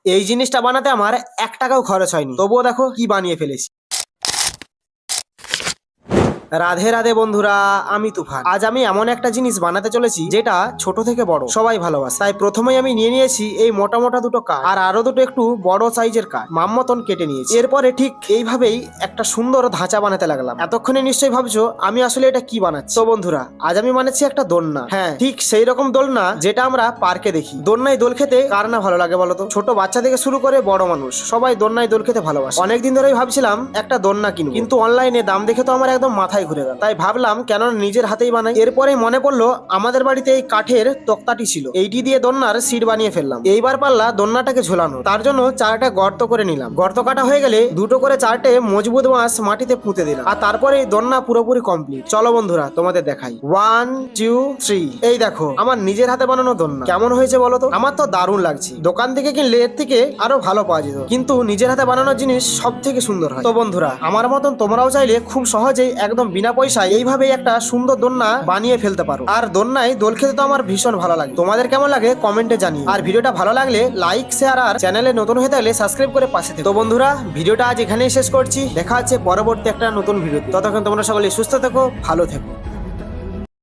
এই জিনিসটা বানাতে আমার 1 টাকাও খরচ হয়নি, তবুও দেখো কি বানিয়ে ফেলেছি। রাধে রাধে বন্ধুরা, আমি তুফান। আজ আমি এমন একটা জিনিস বানাতে চলেছি যেটা ছোট থেকে বড় সবাই ভালোবাসে। তাই প্রথমেই আমি নিয়ে নিয়েছি এই মোটা মোটা দুটো কাঠ, আর আরো দুটো একটু বড় সাইজের কাঠ মাম মতন কেটে নিয়েছি। এরপরে ঠিক এইভাবেই একটা সুন্দর ধাঁচা বানাতে লাগলাম। এতক্ষণে নিশ্চয়ই ভাবছো আমি আসলে এটা কি বানাচ্ছি। তো বন্ধুরা, আজ আমি বানাচ্ছি একটা দোলনা। হ্যাঁ, ঠিক সেই রকম দোলনা যেটা আমরা পার্কে দেখি। দোলনায় দোল খেতে কার না ভালো লাগে বলতো? ছোট বাচ্চা থেকে শুরু করে বড় মানুষ সবাই দোলনায় দোল খেতে ভালোবাসে। অনেকদিন ধরেই ভাবছিলাম একটা দোলনা কিনবো, কিন্তু অনলাইনে দাম দেখে তো আমার একদম মাথায় ঘুরে গেল। তাই ভাবলাম কেন নিজের হাতেই বানাই। এরপরেই মনে পড়লো আমাদের বাড়িতে এই কাঠের তক্তাটি ছিল, এইটি দিয়ে দোলনার সিট বানিয়ে ফেললাম। এইবার পারলা দোলনাটাকে ঝোলানো। তার জন্য চারটা গর্ত করে নিলাম। গর্ত কাটা হয়ে গেলে দুটো করে চারটে মজবুত বাঁশ মাটিতে পুঁতে দিলাম, আর তারপরে এই দোলনা পুরোপুরি কমপ্লিট। চলো বন্ধুরা তোমাদের দেখাই। 1 2 3। এই দেখো আমার নিজের হাতে বানানো দোলনা কেমন হয়েছে বলো তো? আমার তো দারুণ লাগছে। দোকান থেকে কিনলে এর থেকে আরো ভালো পাওয়া যেত, কিন্তু নিজের হাতে বানানোর জিনিস সব থেকে সুন্দর হয়। তো বন্ধুরা, আমার মতন তোমরাও চাইলে খুব সহজেই একদম বিনা পয়সায় এইভাবে একটা সুন্দর দোলনা বানিয়ে ফেলতে পারো। আর দোলনায় দোল খেতে তো আমার ভীষণ ভালো লাগে। তোমাদের কেমন লাগে কমেন্টে জানিও। আর ভিডিওটা ভালো লাগলে লাইক শেয়ার, আর চ্যানেলে নতুন হয়ে থাকলে সাবস্ক্রাইব করে পাশে থেকো। তো বন্ধুরা, ভিডিওটা আজ এখানেই শেষ করছি। দেখা হচ্ছে পরবর্তী একটা নতুন ভিডিওতে। ততক্ষণ তোমরা সকলে সুস্থ থেকো, ভালো থেকো।